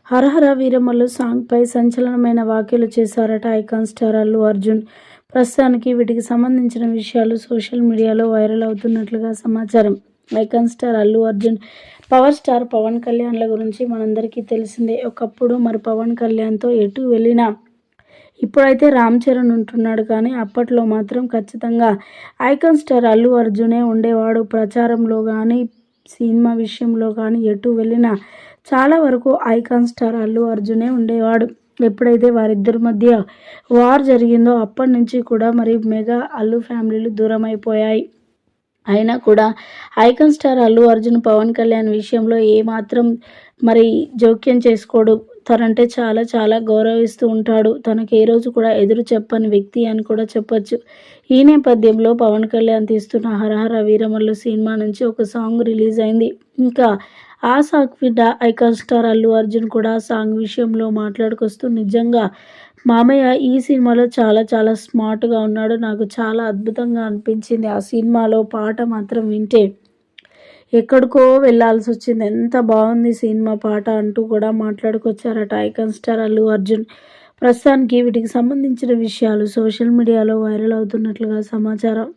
హరహర వీరమల్లు సాంగ్పై సంచలనమైన వ్యాఖ్యలు చేశారట icon star Allu Arjun. ప్రస్తుతానికి వీటికి సంబంధించిన విషయాలు సోషల్ మీడియాలో వైరల్ అవుతున్నట్లుగా సమాచారం. Icon star Allu Arjun, power star Pawan కళ్యాణ్ల గురించి మనందరికీ తెలిసిందే. ఒకప్పుడు మరి పవన్ కళ్యాణ్తో ఎటు వెళ్ళినా ఇప్పుడైతే రామ్ చరణ్ ఉంటున్నాడు, కానీ అప్పట్లో మాత్రం ఖచ్చితంగా ఐకాన్ స్టార్ అల్లు అర్జునే ఉండేవాడు. ప్రచారంలో కానీ సినిమా విషయంలో కానీ ఎటు వెళ్ళినా చాలా వరకు ఐకాన్ స్టార్ అల్లు అర్జునే ఉండేవాడు. ఎప్పుడైతే వారిద్దరి మధ్య వార్ జరిగిందో అప్పటి నుంచి కూడా మరి మెగా అల్లు ఫ్యామిలీలు దూరం అయిపోయాయి. అయినా కూడా ఐకాన్ స్టార్ అల్లు అర్జున్ పవన్ కళ్యాణ్ విషయంలో ఏమాత్రం మరి జోక్యం చేసుకోడు. తనంటే చాలా చాలా గౌరవిస్తూ ఉంటాడు. తనకు ఏ రోజు కూడా ఎదురు చెప్పని వ్యక్తి అని కూడా చెప్పొచ్చు. ఈ నేపథ్యంలో పవన్ కళ్యాణ్ తీస్తున్న హరహర వీరమల్లు సినిమా నుంచి ఒక సాంగ్ రిలీజ్ అయింది. ఇంకా ఆ సాంగ్ విన్న ఐకాన్ స్టార్ అల్లు అర్జున్ కూడా సాంగ్ విషయంలో మాట్లాడుకొస్తూ, నిజంగా మామయ్య ఈ సినిమాలో చాలా చాలా స్మార్ట్గా ఉన్నాడు, నాకు చాలా అద్భుతంగా అనిపించింది, ఆ సినిమాలో పాట మాత్రం వింటే ఎక్కడికో వెళ్ళాల్సి వచ్చింది, ఎంత బాగుంది సినిమా పాట అంటూ కూడా మాట్లాడుకొచ్చారట ఐకాన్ స్టార్ అల్లు అర్జున్. ప్రస్తుతానికి వీటికి సంబంధించిన విషయాలు సోషల్ మీడియాలో వైరల్ అవుతున్నట్లుగా సమాచారం.